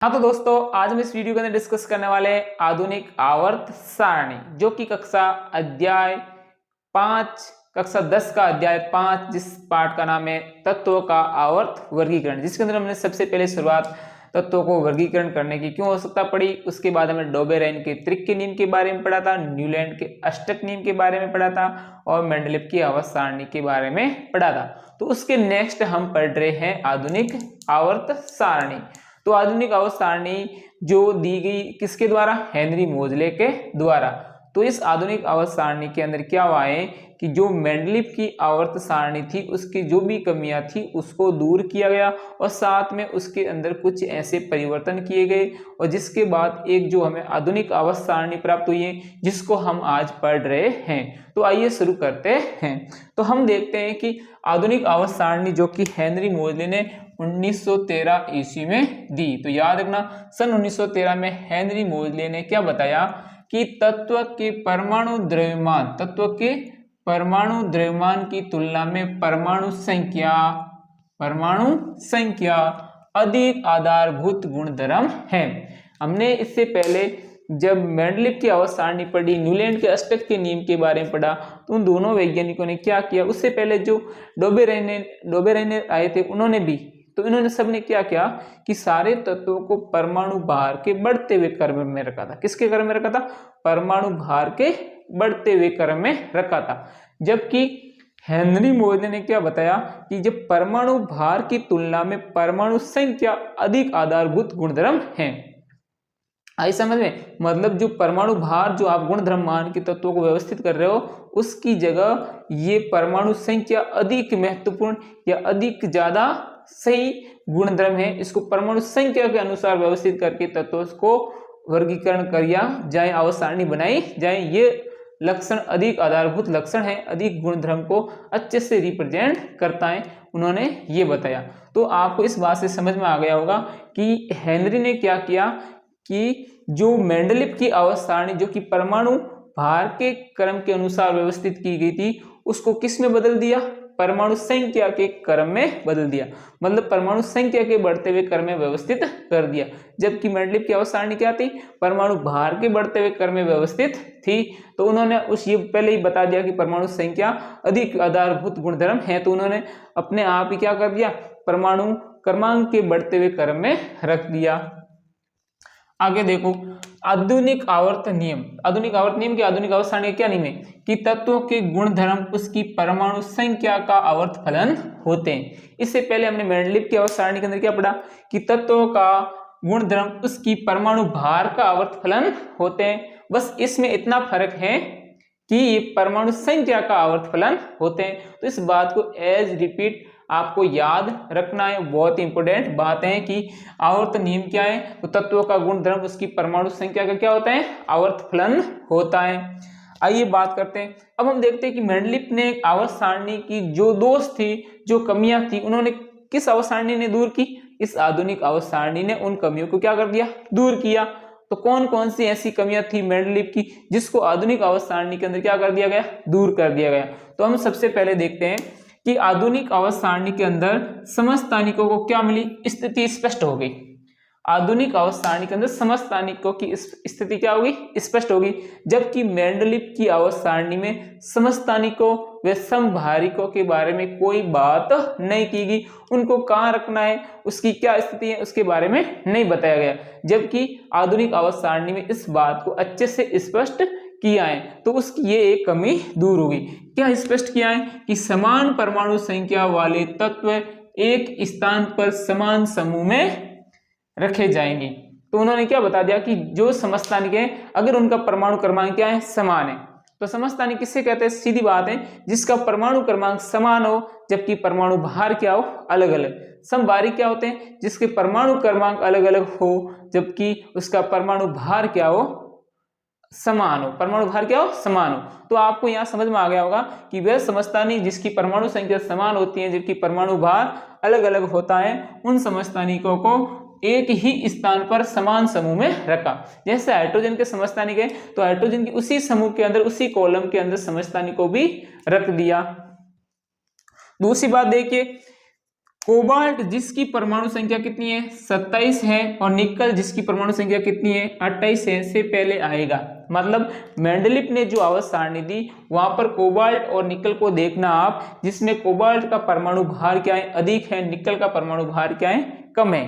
हाँ तो दोस्तों, आज हम इस वीडियो के अंदर डिस्कस करने वाले हैं आधुनिक आवर्त सारणी, जो कि कक्षा अध्याय 5 कक्षा 10 का अध्याय 5 जिस पाठ का नाम है तत्वों का आवर्त वर्गीकरण, जिसके अंदर हमने सबसे पहले शुरुआत तत्वों को वर्गीकरण करने की क्यों आवश्यकता पड़ी। उसके बाद हमने डोबेरेन के त्रिक नियम के बारे में पढ़ा था, न्यूलैंड के अष्टक नियम के बारे में पढ़ा था और मेंडलीव की आवर्त सारणी के बारे में पढ़ा था। तो उसके नेक्स्ट हम पढ़ रहे हैं आधुनिक आवर्त सारणी। तो आधुनिक आवर्त सारणी जो दी गई किसके द्वारा? हेनरी मोजले के द्वारा। तो इस आधुनिक आवर्त सारणी के अंदर क्या हुआ है कि जो मेंडलीव की आवर्त सारणी थी उसकी जो भी कमियां थी उसको दूर किया गया और साथ में उसके अंदर कुछ ऐसे परिवर्तन किए गए और जिसके बाद एक जो हमें आधुनिक आवर्त सारणी प्राप्त हुई है जिसको हम आज पढ़ रहे हैं। तो आइए शुरू करते हैं। तो हम देखते हैं कि आधुनिक आवर्त सारणी जो कि हेनरी मोजले ने 1913 ईस्वी में दी। तो याद रखना, सन 1913 में हेनरी मोजले ने क्या बताया कि तत्व के परमाणु द्रव्यमान की तुलना में परमाणु संख्या अधिक आधारभूत गुणधर्म है। हमने इससे पहले जब मेंडलीव की आवर्त सारणी पढ़ी, न्यूलैंड के अष्टक के नियम के बारे में पढ़ा, तो उन दोनों वैज्ञानिकों ने क्या किया, उससे पहले जो डोबेरेन आए थे उन्होंने भी, तो इन्होंने सबने क्या किया कि सारे तत्वों को परमाणु भार के बढ़ते हुए क्रम में रखा था। किसके क्रम में रखा था? परमाणु भार के बढ़ते हुए क्रम में रखा था। जबकि हेनरी मोजले ने क्या बताया कि जब परमाणु भार की तुलना में परमाणु संख्या अधिक आधारभूत गुणधर्म है। आई समझ में? मतलब जो परमाणु भार जो आप गुणधर्म मान के तत्वों को व्यवस्थित कर रहे हो उसकी जगह ये परमाणु संख्या अधिक महत्वपूर्ण या अधिक ज्यादा सही गुणधर्म है। इसको परमाणु संख्या के अनुसार व्यवस्थित करके तत्वों को वर्गीकरण किया जाए, आवर्त सारणी बनाई जाए। ये लक्षण अधिक आधारभूत लक्षण है, अधिक गुणधर्म को अच्छे से रिप्रेजेंट करता है, उन्होंने ये बताया। तो आपको इस बात से समझ में आ गया होगा कि हेनरी ने क्या किया कि जो मेंडलीव की आवर्त सारणी जो कि परमाणु भार के क्रम के अनुसार व्यवस्थित की गई थी उसको किस में बदल दिया? परमाणु संख्या के क्रम में बदल दिया। मतलब परमाणु संख्या के बढ़ते हुए क्रम में व्यवस्थित कर दिया। जबकि मेंडलीव की आवर्त सारणी क्या थी? परमाणु भार के बढ़ते हुए क्रम में व्यवस्थित थी। तो उन्होंने ये पहले ही बता दिया कि परमाणु संख्या अधिक आधारभूत गुणधर्म है, तो उन्होंने अपने आप ही क्या कर दिया? परमाणु क्रमांक के बढ़ते हुए क्रम में रख दिया। आगे देखो, आधुनिक आवर्त नियम की आधुनिक आवर्त सारणी क्या नियम है कि तत्वों के गुणधर्म उसकी परमाणु संख्या का आवर्त फलन होते हैं। इससे पहले हमने मेंडलीव की आवर्त सारणी के अंदर क्या पढ़ा कि तत्वों का गुणधर्म उसकी परमाणु भार का आवर्त फलन होते हैं। बस इसमें इतना फर्क है कि ये परमाणु संख्या का आवर्त फलन होते हैं। तो इस बात को एज रिपीट आपको याद रखना है, बहुत इंपॉर्टेंट बात है कि आवर्त नियम क्या है। तो तत्वों का गुणधर्म उसकी परमाणु संख्या का क्या होता है? आवर्त फलन होता है। आइए बात करते हैं। अब हम देखते हैं कि मेंडलीव ने आवर्त सारणी की जो दोष थी, जो कमियां थी, उन्होंने किस आवर्त सारणी ने दूर की? इस आधुनिक आवर्त सारणी ने उन कमियों को क्या कर दिया? दूर किया। तो कौन कौन सी ऐसी कमियां थी मेंडलीव की जिसको आधुनिक आवर्त सारणी के अंदर क्या कर दिया गया? दूर कर दिया गया। तो हम सबसे पहले देखते हैं कि आधुनिक आवर्त सारणी के अंदर समस्थानिकों को क्या मिली? स्थिति स्पष्ट हो गई। आधुनिक आवर्त सारणी के अंदर समस्थानिकों की स्थिति क्या होगी? स्पष्ट होगी। जबकि मेंडलीव की आवर्त सारणी में समस्थानिकों व समभारिकों के बारे में कोई बात नहीं की गई। उनको कहाँ रखना है, उसकी क्या स्थिति है, उसके बारे में नहीं बताया गया। जबकि आधुनिक आवर्त सारणी में इस बात को अच्छे से स्पष्ट किया है। तो उसकी ये एक कमी दूर होगी। क्या स्पष्ट किया है कि समान परमाणु संख्या वाले तत्व एक स्थान पर समान समूह में रखे जाएंगे। तो उन्होंने क्या बता दिया कि जो समस्थानिक है अगर उनका परमाणु क्रमांक क्या है? समान है। तो समस्थानिक किससे कहते हैं? सीधी बात है, जिसका परमाणु क्रमांक समान हो जबकि परमाणु भार क्या हो? अलग अलग। समभारिक क्या होते हैं? जिसके परमाणु क्रमांक अलग अलग हो जबकि उसका परमाणु भार क्या हो? समान हो। परमाणु भार क्या हो? समान हो। तो आपको यहां समझ में आ गया होगा कि वह समस्थानिक जिसकी परमाणु संख्या समान होती है जबकि परमाणु भार अलग अलग होता है, उन समस्थानिकों को एक ही स्थान पर समान समूह में रखा। जैसे हाइड्रोजन के समस्थानिक है तो हाइड्रोजन की उसी समूह के अंदर, उसी कॉलम के अंदर समस्थानिक को भी रख दिया। दूसरी बात देखिए, कोबाल्ट जिसकी परमाणु संख्या कितनी है 27 है और निकल जिसकी परमाणु संख्या कितनी है 28 है से पहले आएगा। मतलब मेंडलीफ ने जो आवर्त सारणी दी वहां पर कोबाल्ट और निकल को देखना आप, जिसमें कोबाल्ट का परमाणु भार क्या है अधिक है, निकल का परमाणु भार क्या है कम है।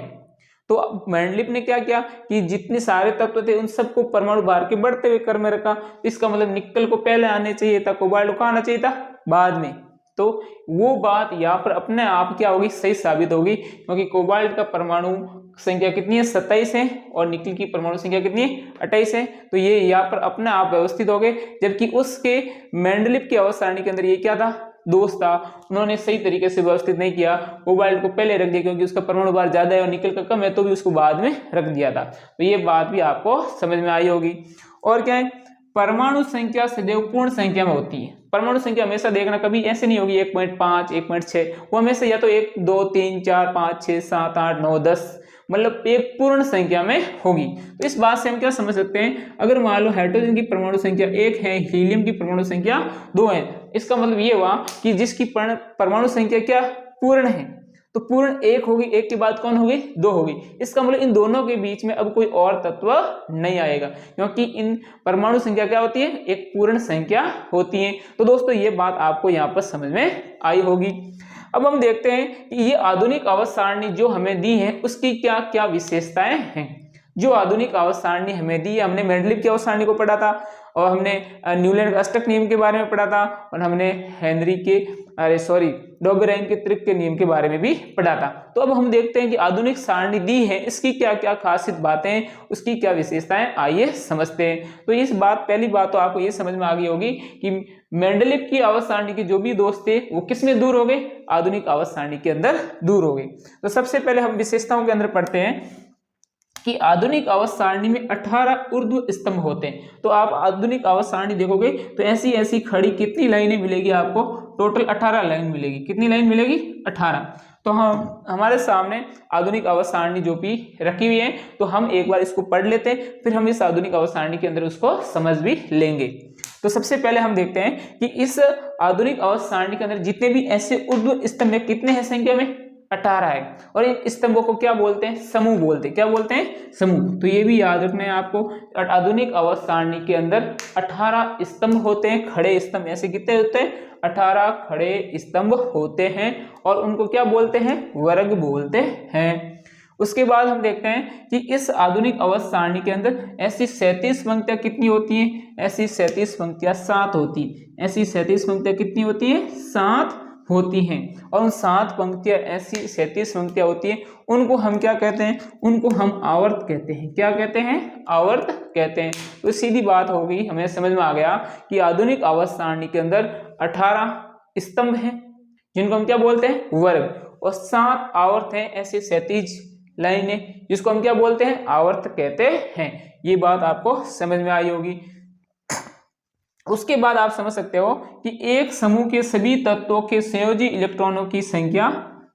तो मेंडलीफ ने क्या किया कि जितने सारे तत्व थे उन सबको परमाणु भार के बढ़ते हुए क्रम में रखा। इसका मतलब निकल को पहले आने चाहिए था, कोबाल्ट को आना चाहिए था बाद में। तो वो बात यहाँ पर अपने आप क्या होगी सही साबित होगी, क्योंकि कोबाल्ट का परमाणु संख्या कितनी है 27 है और निकल की परमाणु संख्या कितनी है 28 है। तो ये यहाँ पर अपने आप व्यवस्थित हो गए, जबकि उसके मेंडलीफ की आवर्त सारणी के अंदर ये क्या था दोष था, उन्होंने सही तरीके से व्यवस्थित नहीं किया। कोबाल्ट को पहले रख दिया क्योंकि उसका परमाणु भार ज्यादा है और निकल का कम है, तो भी उसको बाद में रख दिया था। तो ये बात भी आपको समझ में आई होगी। और क्या है, परमाणु संख्या सदैव पूर्ण संख्या में होती है। परमाणु संख्या हमेशा देखना कभी ऐसे नहीं होगी 1.5 1.6, वो हमेशा या तो 1 2 3 4 5 6 7 8 9 10 मतलब एक पूर्ण संख्या में होगी। तो इस बात से हम क्या समझ सकते हैं, अगर मान लो हाइड्रोजन की परमाणु संख्या 1 है, हीलियम की परमाणु संख्या 2 है, इसका मतलब ये हुआ कि जिसकी परमाणु संख्या क्या पूर्ण है, तो पूर्ण 1 होगी, 1 के बाद कौन होगी 2 होगी। इसका मतलब इन दोनों के बीच में अब कोई और तत्व नहीं आएगा, क्योंकि इन परमाणु संख्या क्या होती है एक पूर्ण संख्या होती है। तो दोस्तों ये बात आपको यहाँ पर समझ में आई होगी। अब हम देखते हैं कि ये आधुनिक आवर्त सारणी जो हमें दी है उसकी क्या क्या विशेषताएं हैं। जो आधुनिक आवर्त सारणी हमें दी है, हमने मेंडलीफ की आवर्त सारणी को पढ़ा था और हमने न्यूलैंड अष्टक नियम के बारे में पढ़ा था और हमने डोबेराइन के त्रिक के नियम के बारे में भी पढ़ा था। तो अब हम देखते हैं कि आधुनिक सारणी दी है, इसकी क्या क्या खासियत बातें, उसकी क्या विशेषताएं, आइए समझते हैं। तो इस बात पहली बात तो आपको ये समझ में आ गई होगी कि मेंडलीफ की आवर्त सारणी के जो भी दोष थे वो किस में दूर हो गए, आधुनिक आवर्त सारणी के अंदर दूर हो गए। तो सबसे पहले हम विशेषताओं के अंदर पढ़ते हैं कि आधुनिक आवर्त सारणी में 18 ऊर्ध्व स्तंभ होते हैं। तो आप आधुनिक आवर्त सारणी देखोगे तो ऐसी ऐसी खड़ी कितनी लाइनें मिलेगी आपको, टोटल 18 लाइन मिलेगी। कितनी लाइन मिलेगी 18। तो हम हमारे सामने आधुनिक आवर्त सारणी जो भी रखी हुई है, तो हम एक बार इसको पढ़ लेते हैं, फिर हम इस आधुनिक आवर्त सारणी के अंदर उसको समझ भी लेंगे। तो सबसे पहले हम देखते हैं कि इस आधुनिक आवर्त सारणी के अंदर जितने भी ऐसे ऊर्ध्व स्तंभ कितने हैं संख्या में 18 है, और इन स्तंभों को क्या बोलते हैं समूह बोलते हैं। क्या बोलते हैं समूह। तो ये भी याद रखना है आपको, आधुनिक आवर्त सारणी के अंदर 18 स्तंभ होते हैं, खड़े स्तंभ ऐसे कितने होते हैं 18 खड़े स्तंभ होते हैं, और उनको क्या बोलते हैं वर्ग बोलते हैं। उसके बाद हम देखते हैं कि इस आधुनिक आवर्त सारणी के अंदर ऐसी 37 पंक्तियां कितनी होती हैं, ऐसी 37 पंक्तियां 7 होती हैं। ऐसी 37 पंक्तियां कितनी होती हैं 7 होती हैं, और उन 7 पंक्तियां ऐसी 37 पंक्तियां होती हैं, उनको हम क्या कहते हैं, उनको हम आवर्त कहते हैं। क्या कहते हैं आवर्त कहते हैं। तो सीधी बात हो गई, हमें समझ में आ गया कि आधुनिक आवर्त सारणी के अंदर 18 स्तंभ हैं जिनको हम क्या बोलते हैं वर्ग, और 7 आवर्त हैं ऐसे 37 लाइनें जिसको हम क्या बोलते हैं आवर्त कहते हैं। ये बात आपको समझ में आई होगी। उसके बाद आप समझ सकते हो कि एक समूह के सभी तत्वों के संयोजी इलेक्ट्रॉनों की संख्या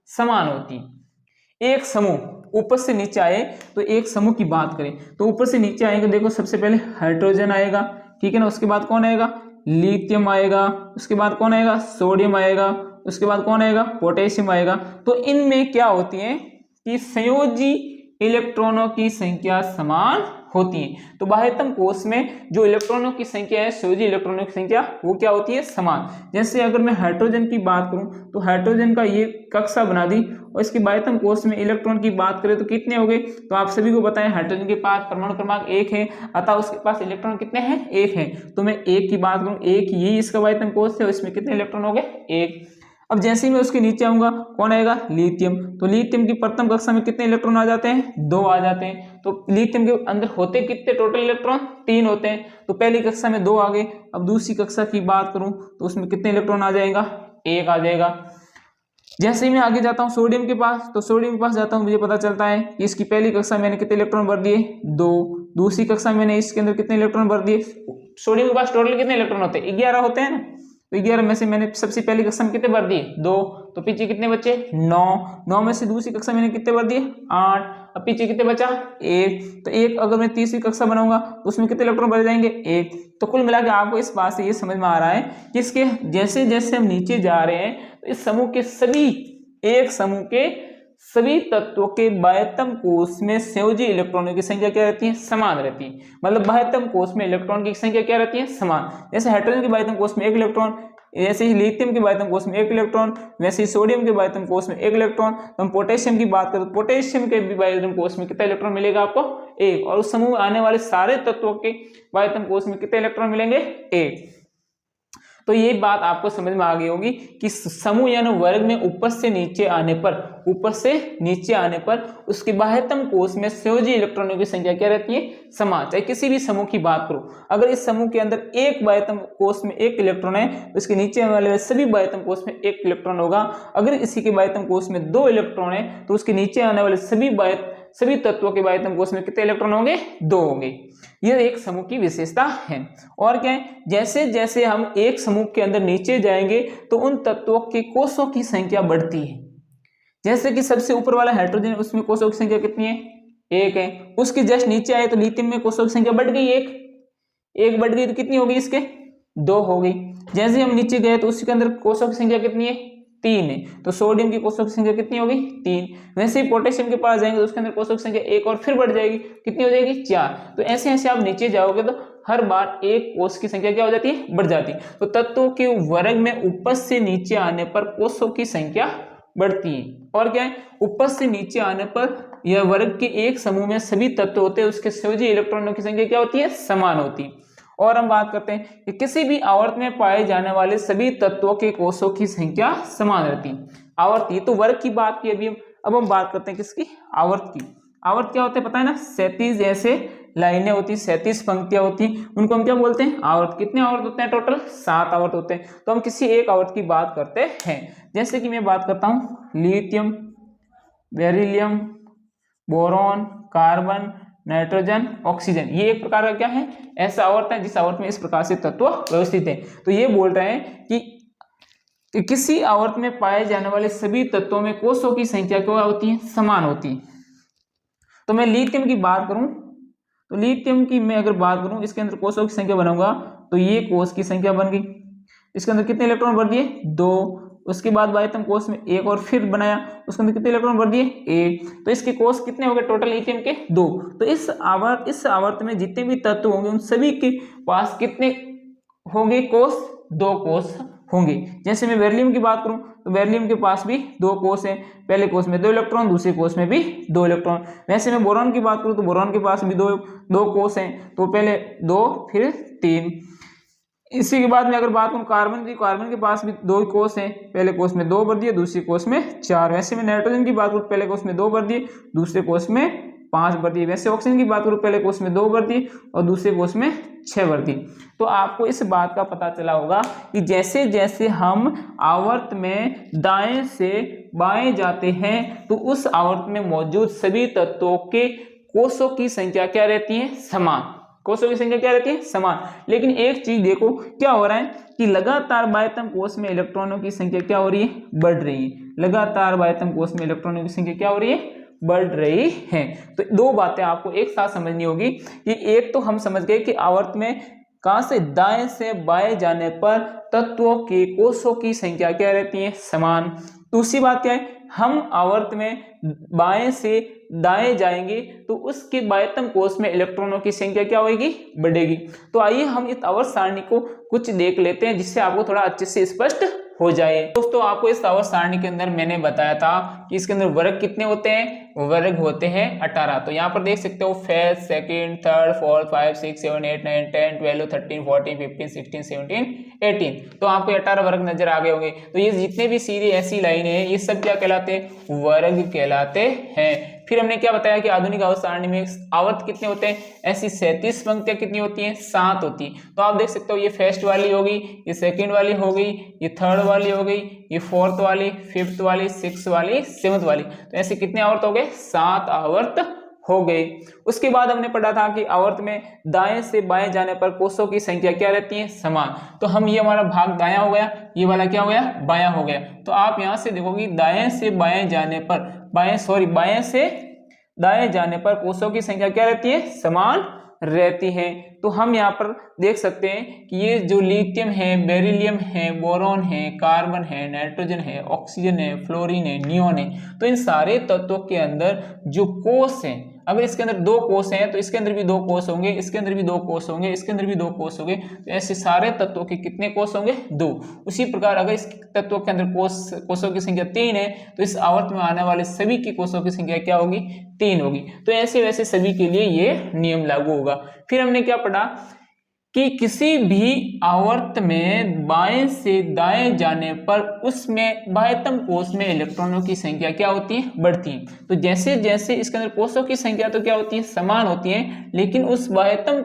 समान होती है। एक समूह ऊपर से नीचे आए, तो एक समूह की बात करें तो ऊपर से नीचे आएगा, देखो सबसे पहले हाइड्रोजन आएगा, ठीक है ना, उसके बाद कौन आएगा लिथियम आएगा, उसके बाद कौन आएगा सोडियम आएगा, उसके बाद कौन आएगा पोटेशियम आएगा। तो इनमें क्या होती है कि संयोजी इलेक्ट्रॉनों की संख्या समान होती है। तो बाह्यतम कोश में जो इलेक्ट्रॉनों की संख्या है, संयोजी इलेक्ट्रॉनों की संख्या वो क्या होती है समान। जैसे अगर मैं हाइड्रोजन की बात करूं तो हाइड्रोजन का ये कक्षा बना दी, और इसके बाह्यतम कोश में इलेक्ट्रॉन की बात करें तो कितने हो गए। तो आप सभी को बताएं हाइड्रोजन के पास परमाणु क्रमांक 1 है, अतः उसके पास इलेक्ट्रॉन कितने हैं 1 है। तो मैं 1 की बात करूं, 1 यही इसका बाह्यतम कोश है, और इसमें कितने इलेक्ट्रॉन हो गए 1। अब जैसे ही मैं उसके नीचे आऊंगा कौन आएगा लिथियम। तो लिथियम की प्रथम कक्षा में कितने इलेक्ट्रॉन आ जाते हैं 2 आ जाते हैं। तो लिथियम के अंदर होते कितने टोटल इलेक्ट्रॉन 3 होते हैं। तो पहली कक्षा में 2 आ गए। अब दूसरी कक्षा की बात करूं तो उसमें कितने इलेक्ट्रॉन आ जाएगा 1 आ जाएगा। जैसे ही मैं आगे जाता हूं सोडियम के पास, तो सोडियम के पास जाता हूं, मुझे पता चलता है कि इसकी पहली कक्षा में मैंने कितने इलेक्ट्रॉन भर दिए 2, दूसरी कक्षा में मैंने इसके अंदर कितने इलेक्ट्रॉन भर दिए। सोडियम के पास टोटल कितने इलेक्ट्रॉन होते हैं 11 होते हैं ना। तो 11 में से मैंने सबसे पहली कक्षा में कितने भर दिए 2, तो पीछे कितने बचे 9 में से दूसरी कक्षा मैंने कितने भर दिए 8, अब पीछे कितने बचा 1। तो 1 अगर मैं तीसरी कक्षा बनाऊंगा तो उसमें कितने इलेक्ट्रॉन भरे जाएंगे 1। तो कुल मिला के आपको इस बात से ये समझ में आ रहा है कि इसके जैसे जैसे हम नीचे जा रहे हैं तो इस समूह के सभी एक समूह के सभी तत्वों के बाह्यतम कोष में संयोजी इलेक्ट्रॉनों की संख्या क्या रहती है, समान रहती है। मतलब बाह्यतम कोष में इलेक्ट्रॉन की संख्या क्या रहती है, समान। जैसे हाइड्रोजन के बाह्यतम कोष में 1 इलेक्ट्रॉन, ऐसे ही लिथियम के बाह्यतम कोष में 1 इलेक्ट्रॉन, वैसे ही सोडियम के बाह्यतम कोष में 1 इलेक्ट्रॉन। तो हम पोटेशियम की बात करें तो पोटेशियम के भी बाह्यतम कोष में कितना इलेक्ट्रॉन मिलेगा आपको, 1। और उस समूह में आने वाले सारे तत्वों के बाह्यतम कोष में कितने इलेक्ट्रॉन मिलेंगे, 1। तो ये बात आपको समझ में आ गई होगी कि समूह यानी वर्ग में ऊपर से नीचे आने पर उसके बाह्यतम कोष में संयोजी इलेक्ट्रॉनों की संख्या क्या रहती है, समान। चाहे किसी भी समूह की बात करो, अगर इस समूह के अंदर एक बाह्यतम कोष में 1 इलेक्ट्रॉन है तो इसके नीचे आने वाले सभी बाह्यतम कोष में 1 इलेक्ट्रॉन होगा। अगर इसी के बाह्यतम कोष में 2 इलेक्ट्रॉन है तो उसके नीचे आने वाले सभी तत्वों के बाह्यतम कोष में कितने इलेक्ट्रॉन होंगे, 2 होंगे। यह एक समूह की विशेषता है। और क्या है, जैसे जैसे हम एक समूह के अंदर नीचे जाएंगे तो उन तत्वों के कोषों की संख्या बढ़ती है। जैसे कि सबसे ऊपर वाला हाइड्रोजन है, उसमें कोषों की संख्या कितनी है, 1 है। उसके जस्ट नीचे आए तो लिथियम में कोषों की संख्या बढ़ गई, 1 बढ़ गई तो कितनी होगी इसके, 2 हो गई। जैसे हम नीचे गए तो उसके अंदर कोषों की संख्या कितनी है, 3 है। तो सोडियम की कोषों की संख्या कितनी होगी, 3। वैसे ही पोटेशियम के पास जाएंगे तो उसके अंदर कोषों की संख्या 1 और फिर बढ़ जाएगी, कितनी हो जाएगी, 4। तो ऐसे ऐसे आप नीचे जाओगे तो हर बार एक कोष की संख्या क्या हो जाती है, बढ़ जाती है। तो तत्वों के वर्ग में ऊपर से नीचे आने पर कोषों की संख्या बढ़ती है। और क्या है, ऊपर से नीचे आने पर यह वर्ग के एक समूह में सभी तत्व होते हैं, उसके संयोजी इलेक्ट्रॉनों की संख्या क्या होती है, समान होती है। और हम बात करते हैं कि किसी भी आवर्त में पाए जाने वाले सभी तत्वों के कोषों की संख्या समान रहती है। आवर्त, ये तो वर्ग की बात की अभी अब हम बात करते हैं किसकी, आवर्त की। आवर्त क्या होते हैं पता है ना, 37 ऐसे लाइनें होती है, 37 पंक्तियां होती हैं, उनको हम क्या बोलते हैं, आवर्त। कितने आवर्त होते हैं टोटल, 7 आवर्त होते हैं। तो हम किसी एक आवर्त की बात करते हैं। जैसे कि मैं बात करता हूं lithium, beryllium, boron, carbon, nitrogen, oxygen, ये एक प्रकार का क्या है, ऐसा आवर्त है जिस आवर्त में इस प्रकार से तत्व व्यवस्थित हैं। तो ये बोल रहे हैं कि किसी आवर्त में पाए जाने वाले सभी तत्वों में कोषों की संख्या क्या होती है, समान होती है। तो मैं लिथियम की बात करूं तो लिथियम की मैं अगर बात करूं, इसके अंदर कोषों की संख्या बनाऊंगा तो ये कोष की संख्या बन गई। इसके अंदर कितने इलेक्ट्रॉन भर दिए, 2। उसके बाद बाह्यतम कोष में 1 और फिर बनाया, उसके अंदर कितने इलेक्ट्रॉन भर दिए, 1। तो इसके कोष कितने हो गए टोटल लिथियम के, 2। तो इस आवर्त में जितने भी तत्व होंगे उन सभी के पास कितने होंगे कोष, 2 कोष होंगे। जैसे मैं बेरिलियम की बात करूं तो बेरिलियम के पास भी 2 कोष हैं, पहले कोष में 2 इलेक्ट्रॉन, दूसरे कोष में भी 2 इलेक्ट्रॉन। वैसे मैं बोरॉन की बात करूं तो बोरॉन के पास भी दो कोष हैं, तो पहले 2 फिर 3। इसी के बाद में अगर बात करूं कार्बन की, कार्बन के पास भी 2 कोष हैं, पहले कोष में 2 भर दिए, दूसरे कोष में 4। वैसे में नाइट्रोजन की बात करूं पहले कोष में 2 भर दिए, दूसरे कोष में 5 भर दिए। वैसे ऑक्सीजन की बात करूं पहले कोष में 2 भर दिए और दूसरे कोष में 6 भर दिए। तो आपको इस बात का पता चला होगा कि जैसे जैसे हम आवर्त में दाएं से बाएं जाते हैं तो उस आवर्त में मौजूद सभी तत्वों के कोषों की संख्या क्या रहती है, समान। कोषों की संख्या क्या रहती है, समान। लेकिन एक चीज देखो क्या हो रहा है कि लगातार बाह्यतम कोष में इलेक्ट्रॉनों की संख्या क्या हो रही है, बढ़ रही है। लगातार बाह्यतम कोष में इलेक्ट्रॉनों की संख्या क्या हो रही है, बढ़ रही है। तो 2 बातें आपको एक साथ समझनी होगी कि एक तो हम समझ गए कि आवर्त में कहां से दाएं से बाएं जाने पर तत्वों के कोषों की संख्या क्या रहती है, समान। दूसरी बात क्या है, हम आवर्त में बाएं से दाएं जाएंगे तो उसके बाह्यतम कोष में इलेक्ट्रॉनों की संख्या क्या होगी, बढ़ेगी। तो आइए हम इस आवर्त सारणी को कुछ देख लेते हैं जिससे आपको थोड़ा अच्छे से स्पष्ट हो जाए। दोस्तों आपको इस आवर्त सारणी के अंदर मैंने बताया था कि इसके अंदर वर्ग कितने होते हैं, वर्ग होते हैं 18। तो यहाँ पर देख सकते हो फर्स्ट, सेकंड, थर्ड, फोर्थ, 5, 6, 7, 8, 9, 10, 12, 13, 14, 15, 16, 17, 18। तो आपको 18 वर्ग नजर आ गए होंगे। तो ये जितने भी सीधी ऐसी लाइन है ये सब क्या कहलाते हैं, वर्ग कहलाते हैं। फिर हमने क्या बताया कि आधुनिक आवर्त सारणी में आवर्त कितने होते हैं, ऐसी 37 पंक्तियां कितनी होती हैं, 7 होती हैं। तो आप देख सकते हो ये फर्स्ट वाली होगी, ये सेकंड वाली हो गई, ये थर्ड वाली हो गई, ये फोर्थ वाली, फिफ्थ वाली, सिक्स्थ वाली, सेवंथ वाली। तो ऐसे कितने आवर्त हो गए, 7 आवर्त हो गए। उसके बाद हमने पढ़ा था कि आवर्त में दाएं से बाएं जाने पर कोषों की संख्या क्या रहती है, समान। तो हम ये हमारा भाग दायां हो गया, ये वाला क्या हो गया, बायां हो गया। तो आप यहां से देखोगे दाएं से बाएं जाने पर बाएं से दाएं जाने पर कोषों की संख्या क्या रहती है, समान रहती हैं। तो हम यहाँ पर देख सकते हैं कि ये जो लिथियम है, बेरिलियम है, बोरॉन है, कार्बन है, नाइट्रोजन है, ऑक्सीजन है, फ्लोरीन है, नियोन है, तो इन सारे तत्वों के अंदर जो कोष हैं, अगर इसके अंदर 2 कोष हैं तो इसके अंदर भी 2 कोष होंगे, इसके अंदर भी 2 कोष होंगे, इसके अंदर भी 2 कोष होंगे। तो ऐसे सारे तत्वों के कितने कोष होंगे? 2। उसी प्रकार अगर इस तत्वों के अंदर कोषों की संख्या 3 है तो इस आवर्त में आने वाले सभी की कोषों की संख्या क्या होगी? 3 होगी। तो ऐसे वैसे सभी के लिए ये नियम लागू होगा। फिर हमने क्या पढ़ा कि किसी भी आवर्त में बाएं से दाएं जाने पर उसमें बाह्यतम कोष में इलेक्ट्रॉनों की संख्या क्या होती है? बढ़ती है। तो जैसे जैसे इसके अंदर कोषों की संख्या तो क्या होती है? समान होती है, लेकिन उस बाह्यतम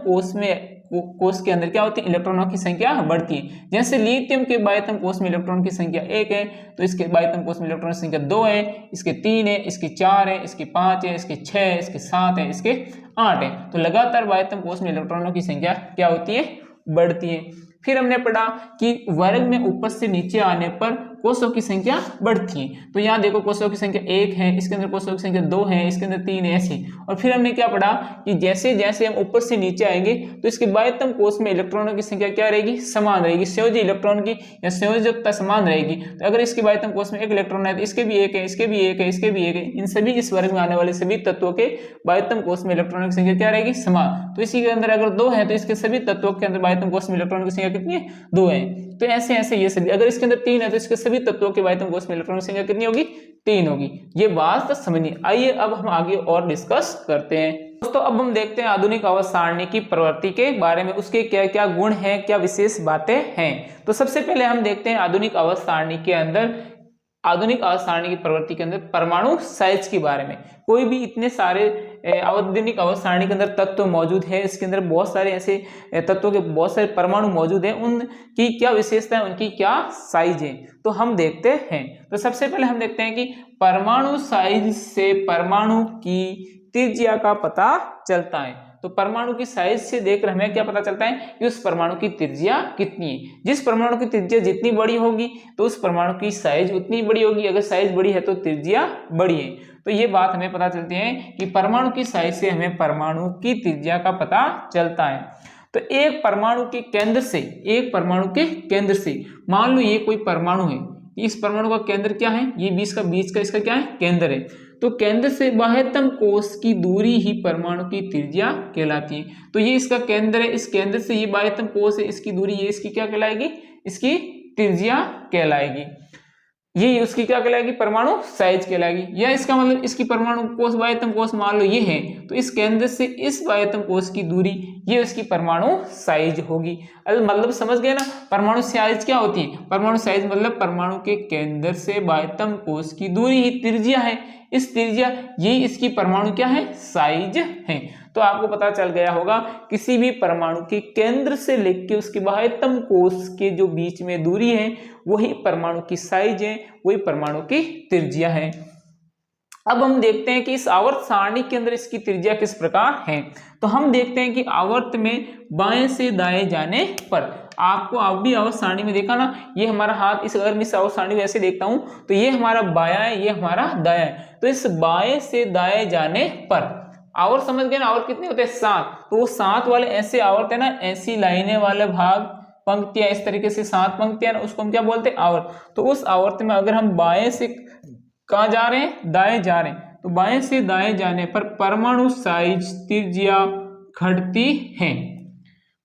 कोष के अंदर क्या होती है? इलेक्ट्रॉनों की संख्या बढ़ती है। जैसे लिथियम के बाह्यतम कोष में इलेक्ट्रॉन की संख्या 1 है तो इसके बाह्यतम कोष में इलेक्ट्रॉन की संख्या 2 है, इसके 3 है, इसके 4 है, इसके 5 है, इसके 6 है, इसके 7 है, इसके 8 है। तो लगातार बाह्यतम कोष में इलेक्ट्रॉनों की संख्या क्या होती है? बढ़ती है। फिर हमने पढ़ा कि वर्ग में ऊपर से नीचे आने पर कोषों की संख्या बढ़ती है। तो यहाँ देखो कोषों की संख्या 1 है, इसके अंदर कोषों की संख्या 2 है, इसके अंदर 3 है, ऐसे। और फिर हमने क्या पढ़ा कि जैसे जैसे हम ऊपर से नीचे आएंगे तो इसके बाह्यतम कोष में इलेक्ट्रॉनों की संख्या क्या रहेगी? समान रहेगी। संयोजी इलेक्ट्रॉन की या संयोजकता समान रहेगी। तो अगर इसके बाह्यतम कोष में 1 इलेक्ट्रॉन है तो इसके भी 1 है, इसके भी 1 है, इसके भी 1 है। इन सभी इस वर्ग में आने वाले सभी तत्वों के बाह्यतम कोष में इलेक्ट्रॉनों की संख्या क्या रहेगी? समान। तो इसी के अंदर अगर 2 है तो इसके सभी तत्वों के अंदर बाह्यतम कोष में इलेक्ट्रॉनों की संख्या कितनी है? 2 है। तो ऐसे ऐसे ये सभी, अगर इसके अंदर 3 है तो इसके सभी तत्वों के बाह्यतम कोष में इलेक्ट्रॉन की संख्या कितनी होगी? 3 होगी। ये बात तो समझनी। आइए अब हम आगे और डिस्कस करते हैं। दोस्तों अब हम देखते हैं आधुनिक आवर्त सारणी की प्रवृत्ति के बारे में, उसके क्या क्या गुण हैं, क्या विशेष बातें हैं। तो सबसे पहले हम देखते हैं आधुनिक आवर्त सारणी के अंदर, आधुनिक आवर्त सारणी की प्रवृत्ति के अंदर परमाणु साइज के बारे में। कोई भी इतने सारे आधुनिक आवर्त सारणी के अंदर तत्व मौजूद है, इसके अंदर बहुत सारे ऐसे तत्वों के बहुत सारे परमाणु मौजूद हैं, उनकी क्या विशेषता है, उनकी क्या साइज है, तो हम देखते हैं। तो सबसे पहले हम देखते हैं कि परमाणु साइज से परमाणु की त्रिज्या का पता चलता है। तो परमाणु की साइज से देख रहे हमें क्या पता चलता है कि उस परमाणु की त्रिज्या कितनी है। जिस परमाणु की त्रिज्या जितनी बड़ी होगी तो उस परमाणु की साइज उतनी बड़ी होगी। अगर साइज बड़ी है तो त्रिज्या बड़ी है। तो ये बात हमें पता चलती है कि परमाणु की साइज से हमें परमाणु की त्रिज्या का पता चलता है। तो एक परमाणु के केंद्र से मान लो ये कोई परमाणु है, इस परमाणु का केंद्र क्या है? ये बीच का इसका क्या है? केंद्र है। तो केंद्र से बाह्यतम कोष की दूरी ही परमाणु की त्रिज्या कहलाती है। तो ये इसका केंद्र है, इस केंद्र से ये बाह्यतम कोष है, इसकी दूरी ये इसकी क्या कहलाएगी? इसकी त्रिज्या कहलाएगी। ये उसकी क्या कहलाएगी? परमाणु साइज कहलाएगी। या इसका मतलब इसकी परमाणु कोष बाह्यतम कोष मान लो ये है, तो इस केंद्र से इस बाह्यतम कोष की दूरी ये उसकी परमाणु साइज होगी। मतलब समझ गए ना? परमाणु साइज क्या होती है? परमाणु साइज मतलब परमाणु के केंद्र से बाह्यतम कोष की दूरी ही त्रिज्या है। इस त्रिज्या यही इसकी परमाणु क्या है? साइज है। तो आपको पता चल गया होगा किसी भी परमाणु के केंद्र से लेकर उसके बाह्यतम कोष के जो बीच में दूरी है वही परमाणु की साइज है, वही परमाणु की त्रिज्या है। अब हम देखते हैं कि इस आवर्त सारणी के अंदर इसकी त्रिज्या किस प्रकार है। तो हम देखते हैं कि आवर्त में बाएं से दाएं जाने पर, आपको आप भी आवर्त सारणी में देखा ना, ये हमारा हाथ, इस अगर मैं इस आवर्त सारणी में ऐसे देखता हूं तो ये हमारा बायां है, ये हमारा दायां है। तो इस बाएं से दाएं जाने पर आवर्त समझ गए ना? आवर्त कितने होते हैं? 7। तो वो 7 वाले ऐसे आवर्त है ना, ऐसी लाइनें वाले भाग, पंक्तियां, इस तरीके से 7 पंक्तियां, उसको हम क्या बोलते हैं? आवर्त। तो उस आवर्त में अगर हम बाएं से कहाँ जा रहे हैं? दाएं जा रहे हैं। तो बाएं से दाएं जाने पर परमाणु साइज त्रिज्या घटती है।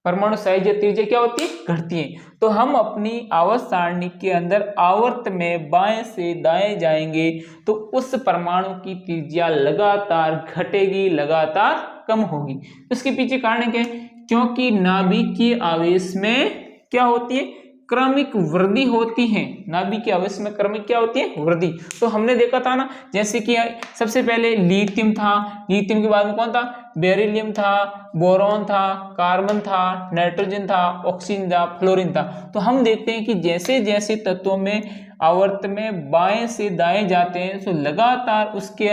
परमाणु साइज या त्रिज्या क्या होती है? घटती है। तो हम अपनी आवर्त सारणी के अंदर आवर्त में बाएं से दाएं जाएंगे तो उस परमाणु की त्रिज्या लगातार घटेगी, लगातार कम होगी। इसके पीछे कारण क्या है? क्योंकि नाभिकीय आवेश में क्या होती है? क्रमिक वृद्धि होती है। नाभिकीय आवेश में क्रमिक क्या होती है? वृद्धि। तो हमने देखा था ना, जैसे कि सबसे पहले लिथियम था, लिथियम के बाद में कौन था? बेरिलियम था, बोरॉन था, कार्बन था, नाइट्रोजन था, ऑक्सीजन था, फ्लोरीन था। तो हम देखते हैं कि जैसे जैसे तत्वों में आवर्त में बाएं से दाएं जाते हैं तो लगातार उसके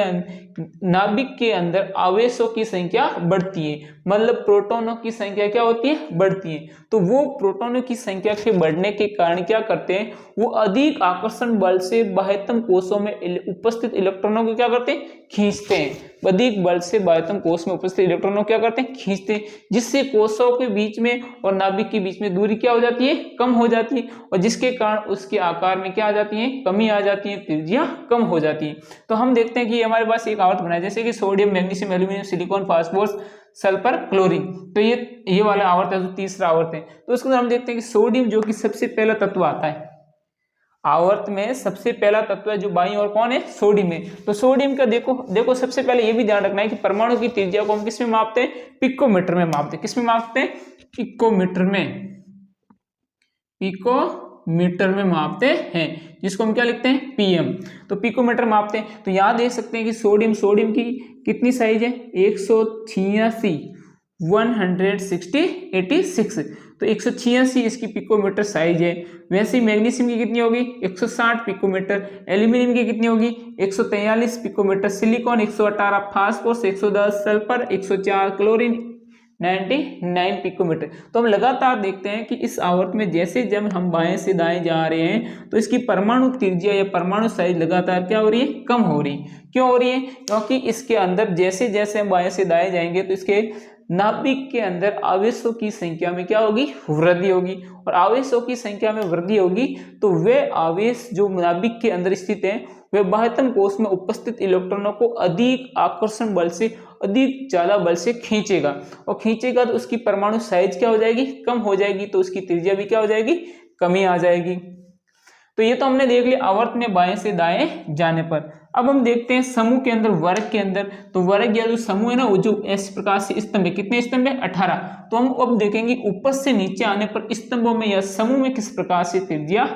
नाभिक के अंदर आवेशों की संख्या बढ़ती है, मतलब प्रोटॉनों की संख्या क्या होती है, बढ़ती है। तो वो प्रोटॉनों की संख्या के बढ़ने के कारण क्या करते हैं, वो अधिक आकर्षण बल से बाह्यतम कोशों में उपस्थित इलेक्ट्रॉनों को क्या करते हैं, खींचते हैं। अधिक बल से बाह्यतम कोश में उपस्थित इलेक्ट्रॉनों को क्या करते हैं, खींचते हैं, जिससे कोशों के बीच में और नाभिक के बीच में दूरी क्या हो जाती है, कम हो जाती है, और जिसके कारण उसके आकार में क्या आ जाती है, कमी आ जाती है, त्रिज्या कम हो जाती है। तो हम देखते हैं कि हमारे पास एक आवर्त बना है, जैसे कि sodium, magnesium, aluminium, silicon, phosphorus, sulphur, chlorine. तो ये वाला आवर्त है, जो तीसरा आवर्त है। तो उसके अंदर हम देखते हैं कि सोडियम जो कि सबसे पहला तत्व आता है आवर्त में, सबसे पहला तत्व है जो बाईं ओर कौन है, सोडियम है। तो सोडियम का देखो सबसे पहले ये भी ध्यान रखना है कि परमाणु की त्रिज्या को हम किस में मापते हैं, पिकोमीटर में मापते हैं। किस में मापते हैं, पिकोमीटर में, पिकोमीटर में मापते हैं, जिसको हम क्या लिखते हैं, पीएम। तो पिकोमीटर मापते हैं। तो यहां देख सकते हैं कि सोडियम की कितनी साइज है, 186, 160, 86। तो 186 इसकी पिकोमीटर साइज है। वैसे ही मैग्नीशियम की कितनी होगी, 160 पिकोमीटर। एल्यूमिनियम की कितनी होगी, 143 picometre. Silicon 118, phosphorus 110, sulphur 104, chlorine 99 picometre. तो हम लगातार देखते हैं कि इस आवर्त में जैसे जब हम बाएं से दाएं जा रहे हैं तो इसकी परमाणु त्रिज्या या परमाणु साइज लगातार क्या हो रही है, कम हो रही है। क्यों हो रही है, क्योंकि इसके अंदर जैसे जैसे हम बाएं से दाएं जाएंगे तो इसके नाभिक के अंदर आवेशों की संख्या में क्या होगी, वृद्धि होगी। और आवेशों की संख्या में वृद्धि होगी तो वे आवेश जो नाभिक के अंदर स्थित हैं वे बाह्यतम कोश में उपस्थित इलेक्ट्रॉनों को अधिक आकर्षण बल से, अधिक ज्यादा बल से खींचेगा, और खींचेगा तो उसकी परमाणु साइज क्या हो जाएगी, कम हो जाएगी। तो उसकी त्रिज्या भी क्या हो जाएगी, कमी आ जाएगी। तो ये तो हमने देख लिया आवर्त में बाएं से दाएं जाने पर। अब हम देखते हैं समूह के अंदर, वर्ग के अंदर। तो वर्ग या जो समूह है ना, वो जो इस प्रकार से स्तंभ है, कितने स्तंभ है, 18। तो हम अब देखेंगे ऊपर से नीचे आने पर स्तंभों में या समूह में किस प्रकार से त्रिज्या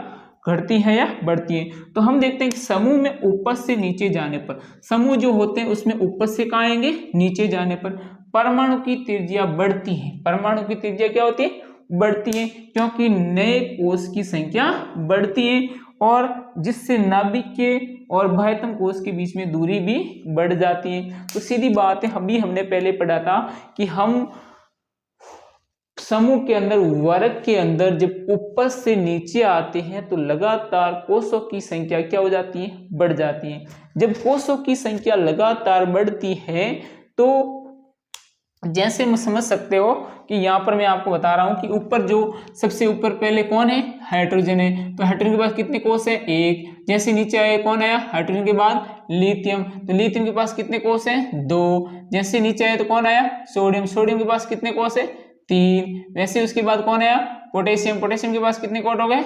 घटती है या बढ़ती है। तो हम देखते हैं कि समूह में ऊपर से नीचे जाने पर, समूह जो होते हैं उसमें ऊपर से कहाँ आएंगे, नीचे जाने पर परमाणु की त्रिज्या बढ़ती है। परमाणु की त्रिज्या क्या होती है, बढ़ती है, क्योंकि नए कोश की संख्या बढ़ती है, और जिससे नाभिक के और बाह्यतम कोश के बीच में दूरी भी बढ़ जाती है। तो सीधी बात है, हमने पहले पढ़ा था कि हम समूह के अंदर, वर्ग के अंदर जब ऊपर से नीचे आते हैं तो लगातार कोशों की संख्या क्या हो जाती है, बढ़ जाती है। जब कोशों की संख्या लगातार बढ़ती है तो जैसे हम समझ सकते हो कि यहाँ पर मैं आपको बता रहा हूँ कि ऊपर जो सबसे ऊपर पहले कौन है, हाइड्रोजन है। तो हाइड्रोजन के पास कितने कोश है, 1। जैसे नीचे आए कौन आया, हाइड्रोजन के बाद लिथियम। तो लिथियम के पास कितने कोश है, 2। जैसे नीचे आए तो कौन आया, सोडियम। सोडियम के पास कितने कोश है, 3। वैसे उसके बाद कौन आया, पोटेशियम। पोटेशियम के पास कितने कोश हो गए,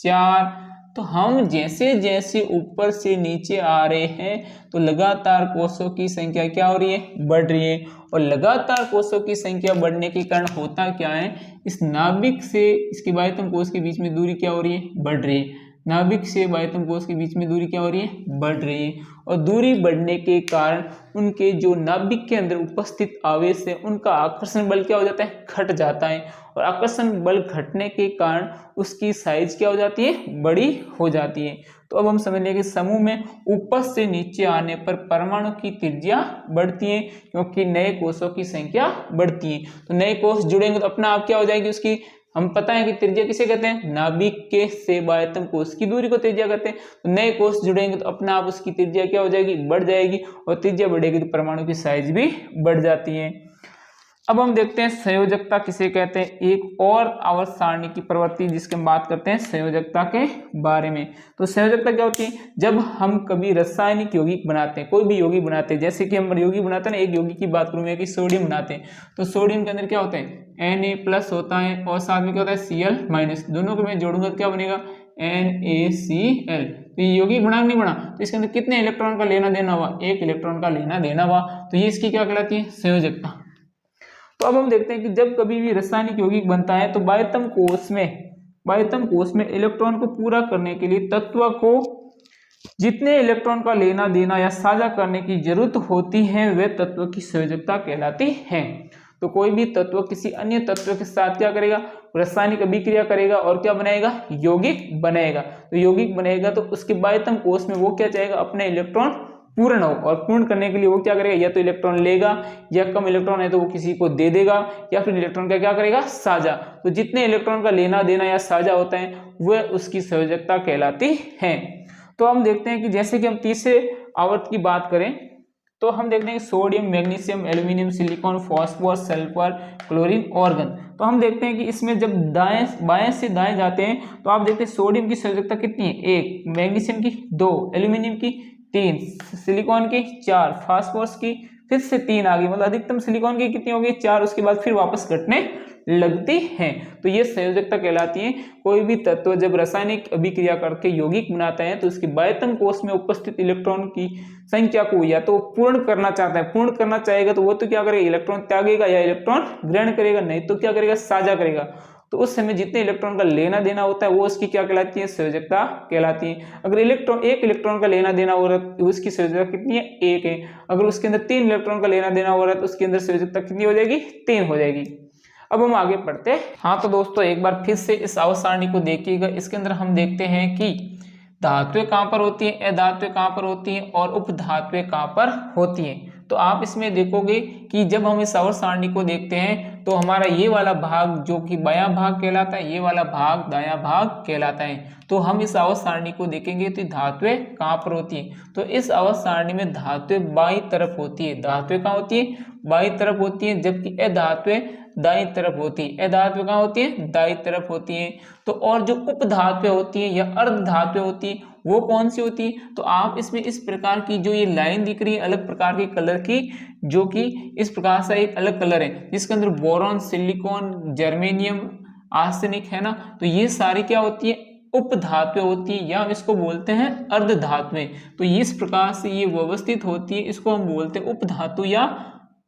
4। तो हम जैसे जैसे ऊपर से नीचे आ रहे हैं तो लगातार कोशों की संख्या क्या हो रही है, बढ़ रही है। और लगातार कोशों की संख्या बढ़ने के कारण होता क्या है, इस नाभिक से इसके बाह्यतम कोश के बीच में दूरी क्या हो रही है, बढ़ रही है। नाभिक से बाह्यतम कोश के बीच में दूरी क्या हो रही है, बढ़ रही है। और दूरी बढ़ने के कारण उनके जो नाभिक के अंदर उपस्थित आवेश है उनका आकर्षण बल क्या हो जाता है, घट जाता है। और आकर्षण बल घटने के कारण उसकी साइज क्या हो जाती है, बड़ी हो जाती है। तो अब हम समझ लें कि समूह में ऊपर से नीचे आने पर परमाणु की त्रिज्या बढ़ती है, क्योंकि नए कोशों की संख्या बढ़ती है। तो नए कोश जुड़ेंगे तो अपना आप क्या हो जाएगी उसकी, हम पता है कि त्रिज्या किसे कहते हैं, नाभिक के से बाह्यतम कोश की दूरी को त्रिज्या कहते हैं। तो नए कोश जुड़ेंगे तो अपना आप उसकी त्रिज्या क्या हो जाएगी, बढ़ जाएगी। और त्रिज्या बढ़ेगी तो परमाणु की साइज भी बढ़ जाती है। अब हम देखते हैं संयोजकता किसे कहते हैं, एक और आवर्त सारणी की प्रवृत्ति जिसकी हम बात करते हैं संयोजकता के बारे में। तो संयोजकता क्या होती है, जब हम कभी रासायनिक यौगिक बनाते हैं, कोई भी यौगिक बनाते हैं, जैसे कि हम यौगिक बनाते हैं ना, एक यौगिक की बात करूँ मैं कि सोडियम बनाते हैं, तो सोडियम के अंदर क्या होता है, Na+ होता है और साथ में क्या होता है Cl-। दोनों को मैं जोड़ूंगा तो क्या बनेगा, NaCl। तो ये यौगिक बना नहीं बना, तो इसके अंदर कितने इलेक्ट्रॉन का लेना देना हुआ, 1 इलेक्ट्रॉन का लेना देना हुआ। तो ये इसकी क्या कहलाती है, संयोजकता। तो अब हम देखते हैं कि जब कभी भी रासायनिक यौगिक बनता है तो बाह्यतम कोश में इलेक्ट्रॉन को पूरा करने के लिए तत्व को जितने इलेक्ट्रॉन का लेना देना या साझा करने की जरूरत होती है वे तत्व की संयोजकता कहलाती है। तो कोई भी तत्व किसी अन्य तत्व के साथ क्या करेगा, रासायनिक अभिक्रिया करेगा और क्या बनाएगा, यौगिक बनाएगा। तो यौगिक बनेगा तो उसके बाह्यतम कोश में वो क्या चाहेगा, अपने इलेक्ट्रॉन पूर्ण हो, और पूर्ण करने के लिए वो क्या करेगा, या तो इलेक्ट्रॉन लेगा, या कम इलेक्ट्रॉन है तो वो किसी को दे देगा, या फिर इलेक्ट्रॉन का क्या करेगा, साझा। तो जितने इलेक्ट्रॉन का लेना देना या साझा होता है वह उसकी संयोजकता कहलाती है। तो हम देखते हैं कि जैसे कि हम तीसरे आवर्त की बात करें तो हम देखते हैं sodium, magnesium, aluminium, silicon, phosphorus, sulphur, chlorine, organ. तो हम देखते हैं कि इसमें जब बाएं से दाएं जाते हैं तो आप देखते हैं सोडियम की संयोजकता कितनी है, 1, मैग्नीशियम की 2, एल्यूमिनियम की 3, सिलिकॉन की 4, फास्फोरस की फिर से 3 आ गई, मतलब अधिकतम सिलिकॉन की कितनी हो गई, 4, उसके बाद फिर वापस घटने लगती हैं। तो ये संयोजकता कहलाती है। कोई भी तत्व जब रासायनिक अभिक्रिया करके यौगिक बनाता है तो उसके बाह्यतम कोश में उपस्थित इलेक्ट्रॉन की संख्या को या तो पूर्ण करना चाहता है, पूर्ण करना चाहेगा तो वो तो क्या करेगा, इलेक्ट्रॉन त्यागेगा या इलेक्ट्रॉन ग्रहण करेगा, नहीं तो क्या करेगा, साझा करेगा। तो उस समय जितने इलेक्ट्रॉन का लेना देना होता है वो उसकी क्या कहलाती है, संयोजकता कहलाती है। अगर एक इलेक्ट्रॉन का लेना देना हो रहा है तो उसकी संयोजकता कितनी है, 1 है। अगर उसके अंदर 3 इलेक्ट्रॉन का लेना देना हो रहा है तो उसके अंदर संयोजकता कितनी हो जाएगी, 3 हो जाएगी। अब हम आगे पढ़ते हैं। हाँ तो दोस्तों एक बार फिर से इस आवर्त सारणी को देखिएगा। इसके अंदर हम देखते हैं कि धातुएं कहाँ पर होती हैं, अधातुएं कहाँ पर होती हैं और उपधातुएं कहाँ पर होती हैं। तो आप इसमें देखोगे कि जब हम इस आवर्त सारणी को देखते हैं तो हमारा ये वाला भाग जो कि बायां भाग कहलाता है, ये वाला भाग दायां भाग कहलाता है। तो हम इस आवर्त सारणी को देखेंगे तो धातुएं कहाँ पर होती हैं। तो इस आवर्त सारणी में धातुएं बाईं तरफ होती है। धातुएं कहाँ होती है, बाईं तरफ होती है, जबकि अधातुएं दाईं तरफ होती है। अधातुएं कहाँ होती है, दाईं तरफ होती है। तो और जो उपधातुएं होती हैं या अर्धधातुएं होती हैं वो कौन सी होती है। तो आप इसमें इस प्रकार की जो ये लाइन दिख रही है अलग प्रकार के कलर की, जो कि इस प्रकार से एक अलग कलर है जिसके अंदर बोरॉन, सिलिकॉन, जर्मेनियम, आर्सेनिक है ना, तो ये सारी क्या होती है, उपधातुएं होती है या हम इसको बोलते हैं अर्धधातुएं। तो इस प्रकार से ये व्यवस्थित होती है, इसको हम बोलते हैं उपधातु या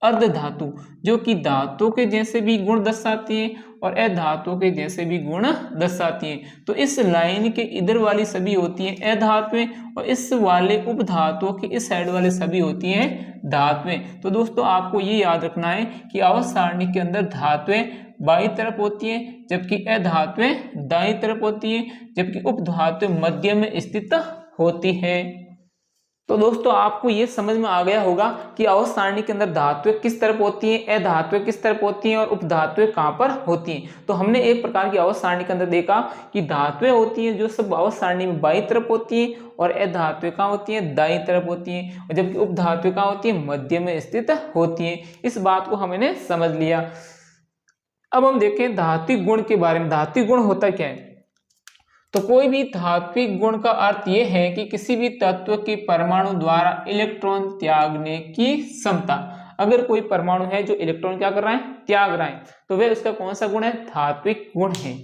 अर्धधातु, जो कि धातु के जैसे भी गुण दर्शाती है और अधातु के जैसे भी गुण दर्शाती है। तो इस लाइन के इधर वाली सभी होती है अधातुएं और इस वाले उपधातुओं के इस साइड वाले सभी होती हैं धातुएं। तो दोस्तों आपको ये याद रखना है कि आवर्त सारणी के अंदर धातुएं बाईं तरफ होती है जबकि अधातुएं दाईं तरफ होती है, जबकि उपधातुएं मध्य में स्थित होती है। तो दोस्तों आपको ये समझ में आ गया होगा कि आवर्त सारणी के अंदर धातुएं किस तरफ होती हैं, अधातुएं किस तरफ होती हैं और उपधातुएं कहाँ पर होती हैं। तो हमने एक प्रकार की आवर्त सारणी के अंदर देखा कि धातुएं होती हैं जो सब आवर्त सारणी में बाईं तरफ होती हैं और अधातुएं कहाँ होती हैं, दाईं तरफ होती हैं, और जबकि उपधातुएं कहाँ होती हैं, मध्य में स्थित होती हैं। इस बात को हमने समझ लिया। अब हम देखें धात्विक गुण के बारे में। धात्विक गुण होता क्या है। तो कोई भी धात्विक गुण का अर्थ यह है कि किसी भी तत्व के परमाणु द्वारा इलेक्ट्रॉन त्यागने की क्षमता। अगर कोई परमाणु है जो इलेक्ट्रॉन क्या कर रहा है, त्याग रहा है, तो वह उसका कौन सा गुण है, धात्विक गुण है।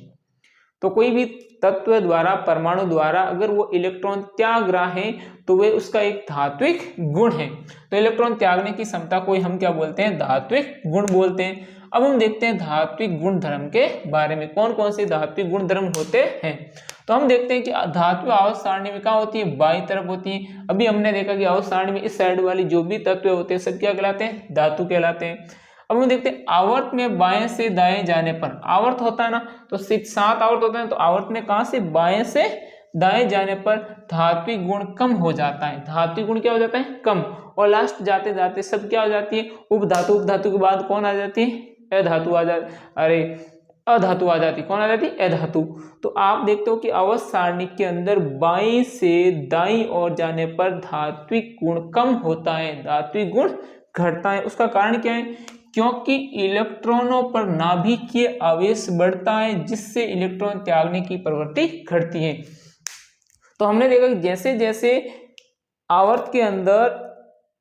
तो कोई भी तत्व द्वारा परमाणु द्वारा अगर वो इलेक्ट्रॉन त्याग रहा है तो वह उसका एक धात्विक गुण है। तो इलेक्ट्रॉन त्यागने की क्षमता को हम क्या बोलते हैं, धात्विक गुण बोलते हैं। अब हम देखते हैं धात्विक गुण धर्म के बारे में, कौन कौन से धात्विक गुण धर्म होते हैं। तो हम देखते हैं कि धातु आवर्त सारणी में कहाँ होती है, बाईं तरफ होती है। अभी हमने देखा कि आवर्त सारणी में इस साइड वाली जो भी तत्व होते हैं सब क्या कहलाते हैं, धातु कहलाते हैं। अब हम देखते हैं आवर्त में बाएं से दाएं जाने पर, आवर्त होता है ना, तो 7 आवर्त होते हैं, तो आवर्त में कहां से, बाएं से दाएं जाने पर धात्विक गुण कम हो जाता है। धात्विक गुण क्या हो जाता है, कम, और लास्ट जाते जाते सब क्या हो जाती है, उपधातु। उपधातु के बाद कौन आ जाती है, अधातु आ जाती, अधातु आ जाती, कौन आ जाती, अधातु। तो आप देखते हो कि आवर्त सारणी के अंदर बाईं से दाईं ओर जाने पर धात्विक गुण कम होता है, धात्विक गुण घटता है। उसका कारण क्या है, क्योंकि इलेक्ट्रॉनों पर नाभिकीय आवेश बढ़ता है जिससे इलेक्ट्रॉन त्यागने की प्रवृत्ति घटती है। तो हमने देखा कि जैसे जैसे आवर्त के अंदर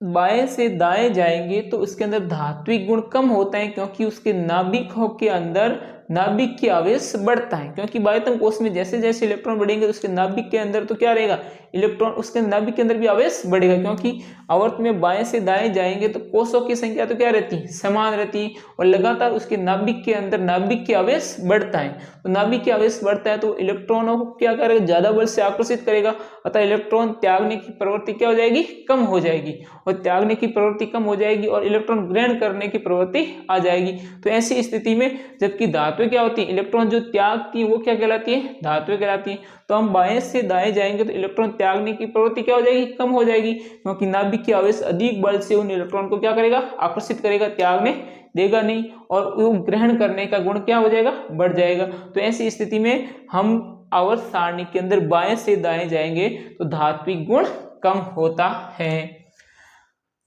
बाएं से दाएं जाएंगे तो उसके अंदर धात्विक गुण कम होता है, क्योंकि उसके नाभिकों के अंदर नाभिक की आवेश बढ़ता है, क्योंकि बाह्यतम कोश में जैसे जैसे इलेक्ट्रॉन बढ़ेंगे तो उसके नाभिक के अंदर तो क्या रहेगा, इलेक्ट्रॉन, उसके नाभिक के अंदर भी आवेश बढ़ेगा, क्योंकि आवर्त में बाएं से दाएं जाएंगे तो कोषों की संख्या तो क्या रहती है, समान रहती है, और लगातार उसके नाभिक के अंदर नाभिक की आवेश बढ़ता है। तो नाभिक की आवेश बढ़ता है तो इलेक्ट्रॉनों को क्या करेगा, ज्यादा बल से आकर्षित करेगा, अतः इलेक्ट्रॉन त्यागने की प्रवृत्ति क्या हो जाएगी, कम हो जाएगी, और त्यागने की प्रवृत्ति कम हो जाएगी और इलेक्ट्रॉन ग्रहण करने की प्रवृत्ति आ जाएगी। तो ऐसी स्थिति में जबकि धातुएं क्या होती है, इलेक्ट्रॉन जो त्यागती है वो क्या कहलाती है, धातुएं कहलाती है। तो हम बाएं से दाएं जाएंगे तो इलेक्ट्रॉन त्यागने की प्रवृत्ति क्या हो जाएगी, कम हो जाएगी, क्योंकि नाभिक की आवेश अधिक बल से उन इलेक्ट्रॉन को क्या करेगा, आकर्षित करेगा, त्यागने देगा नहीं, और वो ग्रहण करने का गुण क्या हो जाएगा, बढ़ जाएगा। तो ऐसी स्थिति में हम आवर्त सारणी के अंदर बाएं से दाएं जाएंगे तो धात्विक गुण कम होता है।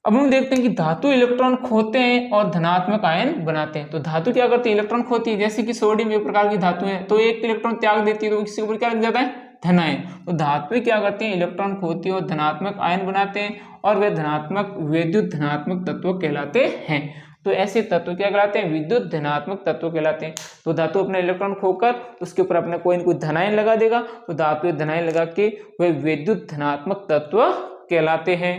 अब हम देखते हैं कि धातु इलेक्ट्रॉन खोते हैं और धनात्मक आयन बनाते हैं। तो धातु क्या करती है, इलेक्ट्रॉन खोती है, जैसे कि सोडियम एक प्रकार की धातु है, तो एक इलेक्ट्रॉन त्याग देती है तो किसी ऊपर क्या लग जाता है, धन आयन। तो धातु क्या करती है, इलेक्ट्रॉन खोती है और धनात्मक आयन बनाते हैं, और वे धनात्मक विद्युत धनात्मक तत्व कहलाते हैं। तो ऐसे तत्व क्या कहलाते हैं, विद्युत धनात्मक तत्व कहलाते हैं। तो धातु अपना इलेक्ट्रॉन खोकर उसके ऊपर अपना कोई न कोई धनायन लगा देगा, तो धातु धनायन लगा के वे विद्युत धनात्मक तत्व कहलाते हैं।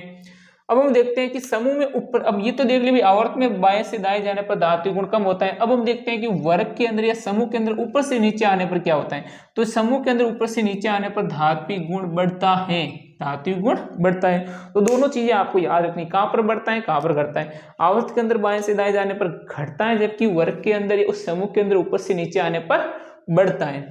अब हम देखते हैं कि समूह में ऊपर, अब ये तो देख लिया आवर्त में बाएं से दाएं जाने पर धात्विक गुण कम होता है। अब हम देखते हैं कि वर्ग के अंदर या समूह के अंदर ऊपर से नीचे आने पर क्या होता है। तो समूह के अंदर ऊपर से नीचे आने पर धात्विक गुण बढ़ता है, धात्विक गुण बढ़ता है। तो दोनों चीजें आपको याद रखनी, कहां पर बढ़ता है, कहां पर घटता है। आवर्त के अंदर बाएं से दाएं जाने पर घटता है, जबकि वर्ग के अंदर या उस समूह के अंदर ऊपर से नीचे आने पर बढ़ता है,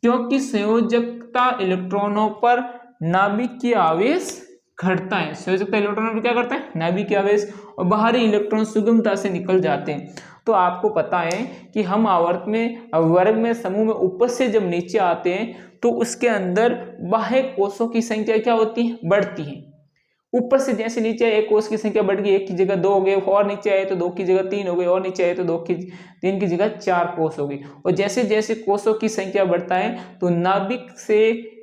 क्योंकि संयोजकता इलेक्ट्रॉनों पर नाभिक की आवेश घटता है। संयोजकता इलेक्ट्रॉनों पर क्या करता है, नाभिक की आवेश, और बाहरी इलेक्ट्रॉन सुगमता से निकल जाते हैं। तो आपको पता है कि हम आवर्त में वर्ग में समूह में ऊपर से जब नीचे आते हैं तो उसके अंदर बाह्य कोषों की संख्या क्या होती है, बढ़ती है। ऊपर से जैसे नीचे आए एक कोष की संख्या बढ़ गई, एक की जगह 2 हो गए, और नीचे आए तो 2 की जगह 3 हो गई, और नीचे आए तो 3 की जगह 4 कोष हो गई। और जैसे जैसे कोषों की संख्या बढ़ता है तो नाभिक से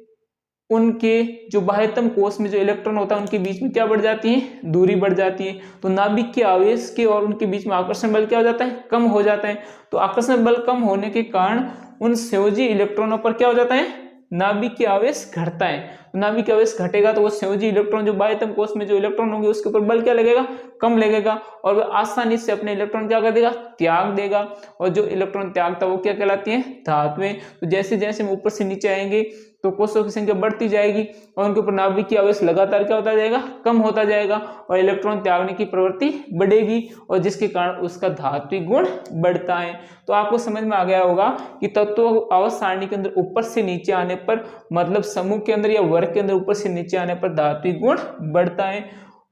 उनके जो बाह्यतम कोष में जो इलेक्ट्रॉन होता है उनके बीच में क्या बढ़ जाती है, दूरी बढ़ जाती है। तो नाभिक के आवेश के और उनके बीच में आकर्षण बल क्या हो जाता है, कम हो जाता है। तो आकर्षण बल कम होने के कारण उन संयोजी इलेक्ट्रॉनों पर क्या हो जाता है, नाभिक की आवेश घटता है। तो नाभिक की आवेश घटेगा तो वो संयोजी इलेक्ट्रॉन जो बाह्यतम कोष में जो इलेक्ट्रॉन होंगे उसके ऊपर बल क्या लगेगा, कम लगेगा, और वह आसानी से अपने इलेक्ट्रॉन क्या कर देगा, त्याग देगा। और जो इलेक्ट्रॉन त्यागता वो क्या कहलाती है, धातुएं। तो जैसे जैसे हम ऊपर से नीचे आएंगे तो कोषों की संख्या बढ़ती जाएगी और उनके ऊपर नाभिक की आवेश लगातार क्या होता जाएगा, कम होता जाएगा, और इलेक्ट्रॉन त्यागने की प्रवृत्ति बढ़ेगी, और जिसके कारण उसका धात्विक गुण बढ़ता है। तो आपको समझ में आ गया होगा कि तत्व आवर्त सारणी के अंदर ऊपर से नीचे आने पर, मतलब समूह के अंदर या वर्ग के अंदर ऊपर से नीचे आने पर धात्विक गुण बढ़ता है।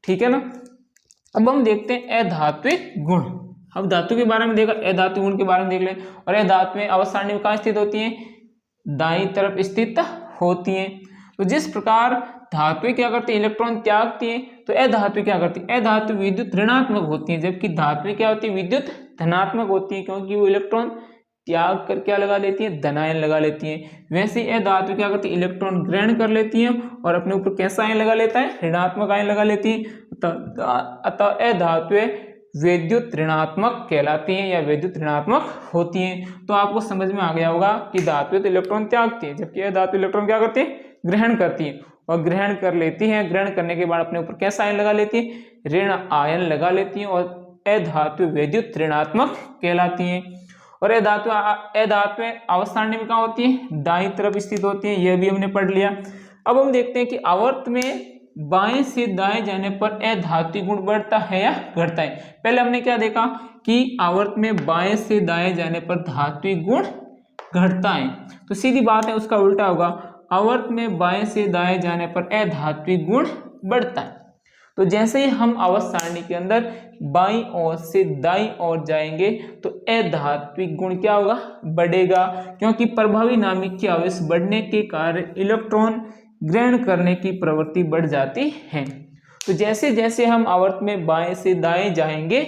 ठीक है ना। अब हम देखते हैं अधात्विक गुण। अब धातु के बारे में देखा, अधात्विक गुण के बारे में देख लें। और अधातुएं आवर्त सारणी में कहाँ स्थित होती हैं, दाईं तरफ स्थित होती हैं। तो जिस प्रकार धातुएं क्या करती है, इलेक्ट्रॉन त्यागती हैं, तो अधातु क्या करती है, अधातु विद्युत ऋणात्मक होती है, जबकि धातुएं क्या होती है, विद्युत धनात्मक होती है, क्योंकि वो इलेक्ट्रॉन त्याग कर क्या लगा लेती है, धनायन लगा लेती है। वैसे ही अधातु क्या करती है, इलेक्ट्रॉन ग्रहण कर लेती है और अपने ऊपर कैसा आयन लगा लेता है, ऋणात्मक आयन लगा लेती है। अतः अधातुएं विद्युत ऋणात्मक कहलाती हैं या विद्युत ऋणात्मक होती हैं। तो आपको समझ में आ गया होगा कि धातुएं तो इलेक्ट्रॉन त्यागती है, जबकि अधातु इलेक्ट्रॉन क्या करती है, ग्रहण करती है, और ग्रहण कर लेती है। ग्रहण करने के बाद अपने ऊपर कैसा आयन लगा लेती है, ऋण आयन लगा लेती है, और अधातु विद्युत ऋणात्मक कहलाती हैं। और अधातुएं आवर्त सारणी में कहाँ होती है, दाईं तरफ स्थित होती है, यह भी हमने पढ़ लिया। अब हम देखते हैं कि आवर्त में बाएं से दाएं जाने पर अधात्विक गुण बढ़ता है या घटता है। पहले हमने क्या देखा कि आवर्त में बाएं से दाएं जाने पर धात्विक गुण घटता है, तो सीधी बात है उसका उल्टा होगा, आवर्त में बाएं से दाएं जाने पर अधात्विक गुण बढ़ता है। तो जैसे ही हम आवर्त सारणी के अंदर बाईं ओर से दाईं ओर जाएंगे तो अधात्विक गुण क्या होगा, बढ़ेगा, क्योंकि प्रभावी नाभिक की आवेश बढ़ने के कारण इलेक्ट्रॉन ग्रहण करने की प्रवृत्ति बढ़ जाती है। तो जैसे जैसे हम आवर्त में बाएं से दाएं जाएंगे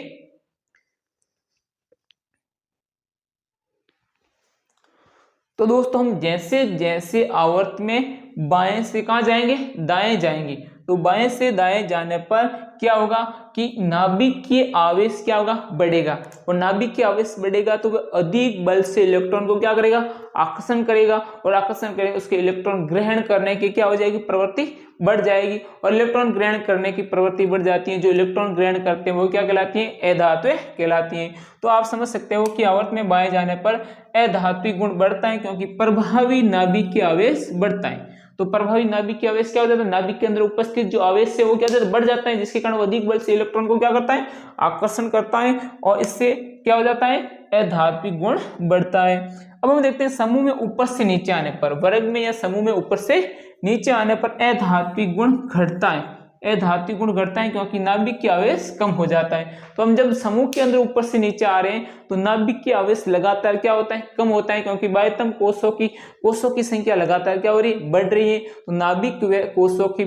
तो दोस्तों हम जैसे जैसे आवर्त में बाएं से कहां जाएंगे, दाएं जाएंगे, तो बाएं से दाएं जाने पर क्या होगा कि नाभिकीय आवेश क्या होगा, बढ़ेगा, और नाभिकीय आवेश बढ़ेगा तो वह अधिक बल से इलेक्ट्रॉन को क्या करेगा, आकर्षण करेगा, और आकर्षण करेगा उसके इलेक्ट्रॉन ग्रहण करने की क्या हो जाएगी, प्रवृत्ति बढ़ जाएगी, और इलेक्ट्रॉन ग्रहण करने की प्रवृत्ति बढ़ जाती है। जो इलेक्ट्रॉन ग्रहण करते हैं वो क्या कहलाती है, अधात्विक कहलाती हैं। तो आप समझ सकते हो कि आवर्त में बाएं जाने पर अधात्विक गुण बढ़ता है, क्योंकि प्रभावी नाभिकीय आवेश बढ़ता है। तो प्रभावी नाभिकीय आवेश क्या हो जाता है, नाभिक के अंदर उपस्थित जो आवेश है वो क्या हो जाता है, बढ़ जाता है, जिसके कारण वो अधिक बल से इलेक्ट्रॉन को क्या करता है, आकर्षण करता है, और इससे क्या हो जाता है, अधात्विक गुण बढ़ता है। अब हम देखते हैं समूह में ऊपर से नीचे आने पर, वर्ग में या समूह में ऊपर से नीचे आने पर अधात्विक गुण घटता है, अधात्विक गुण घटता है, क्योंकि नाभिक की आवेश कम हो जाता है। तो हम जब समूह के अंदर ऊपर से नीचे आ रहे हैं तो नाभिक की आवेश लगातार क्या होता है, कम होता है, क्योंकि बाह्यतम कोषों की संख्या लगातार क्या हो रही है, बढ़ रही है। तो नाभिक कोषों की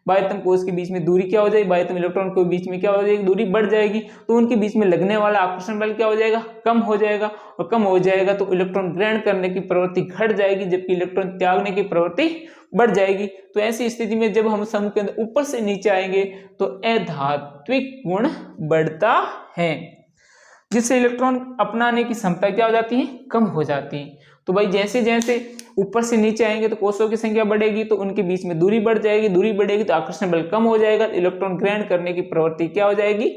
बाह्यतम कोष के बीच में दूरी क्या हो जाएगी, बाह्यतम इलेक्ट्रॉन के बीच में क्या हो जाएगी, दूरी बढ़ जाएगी, तो उनके बीच में लगने वाला आकर्षण बल क्या हो जाएगा, कम हो जाएगा, और कम हो जाएगा तो इलेक्ट्रॉन ग्रहण करने की प्रवृत्ति घट जाएगी, जबकि इलेक्ट्रॉन त्यागने की प्रवृत्ति बढ़ जाएगी। तो ऐसी स्थिति में जब हम समूह के अंदर ऊपर से नीचे आएंगे तो अधात्विक गुण बढ़ता है, जिससे इलेक्ट्रॉन अपनाने की क्षमता क्या हो जाती है, कम हो जाती है। तो भाई जैसे जैसे ऊपर से नीचे आएंगे तो कोषों की संख्या बढ़ेगी, तो उनके बीच में दूरी बढ़ जाएगी, दूरी बढ़ेगी तो आकर्षण बल कम हो जाएगा, इलेक्ट्रॉन ग्रहण करने की प्रवृत्ति क्या हो जाएगी,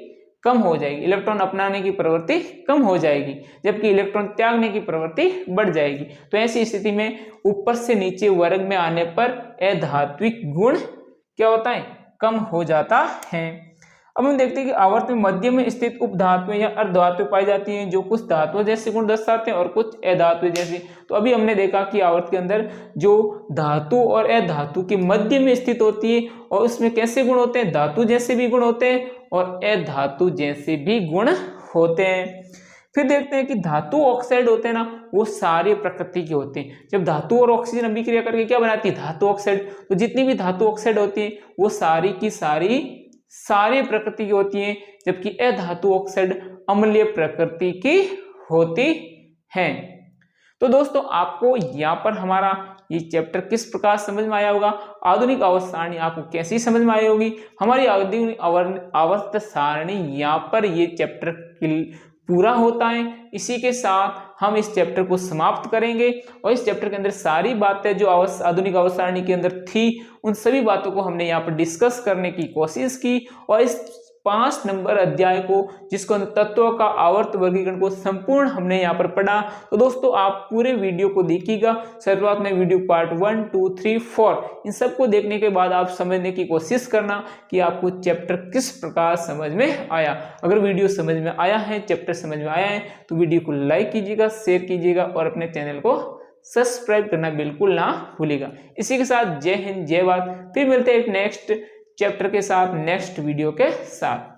कम हो जाएगी, इलेक्ट्रॉन अपनाने की प्रवृत्ति कम हो जाएगी, जबकि इलेक्ट्रॉन त्यागने की प्रवृत्ति बढ़ जाएगी। तो ऐसी स्थिति में ऊपर से नीचे वर्ग में आने पर अधात्विक गुण क्या होता है, कम हो जाता है। अब हम देखते हैं कि आवर्त में मध्य में स्थित उपधातुएं या अर्धधातुएं पाई जाती हैं, जो कुछ धातुओं जैसे गुण दर्शाते हैं और कुछ अधातुएं जैसे। तो अभी हमने देखा कि आवर्त के अंदर जो धातु और अधातु के मध्य में स्थित होती है, और उसमें कैसे गुण होते हैं, धातु जैसे भी गुण होते हैं और अधातु जैसे भी गुण होते हैं। फिर देखते हैं कि धातु ऑक्साइड होते हैं ना, वो सारे प्रकृति के होते हैं। जब धातु और ऑक्सीजन अभिक्रिया करके क्या बनाती है, धातु ऑक्साइड। तो जितनी भी धातु ऑक्साइड होती है वो सारी की सारी प्रकृति की होती हैं, जबकि अधातु ऑक्साइड अम्लीय प्रकृति की होती है। तो दोस्तों आपको यहाँ पर हमारा ये चैप्टर किस प्रकार समझ में आया होगा, आधुनिक आवर्त सारणी आपको कैसी समझ में आई होगी। हमारी आधुनिक आवर्त सारणी यहाँ पर ये चैप्टर पूरा होता है। इसी के साथ हम इस चैप्टर को समाप्त करेंगे, और इस चैप्टर के अंदर सारी बातें जो आधुनिक आवर्त सारणी के अंदर थी उन सभी बातों को हमने यहाँ पर डिस्कस करने की कोशिश की, और इस 5 नंबर अध्याय को, जिसको तत्वों का आवर्त वर्गीकरण को संपूर्ण हमने यहाँ पर पढ़ा। तो दोस्तों आप पूरे वीडियो को देखिएगा, शुरुआत में वीडियो पार्ट 1, 2, 3, 4 इन सबको देखने के बाद आप समझने की कोशिश करना कि आपको चैप्टर किस प्रकार समझ में आया। अगर वीडियो समझ में आया है, चैप्टर समझ में आया है, तो वीडियो को लाइक कीजिएगा, शेयर कीजिएगा, और अपने चैनल को सब्सक्राइब करना बिल्कुल ना भूलिएगा। इसी के साथ जय हिंद, जय भारत। फिर मिलते हैं एक नेक्स्ट चैप्टर के साथ, नेक्स्ट वीडियो के साथ।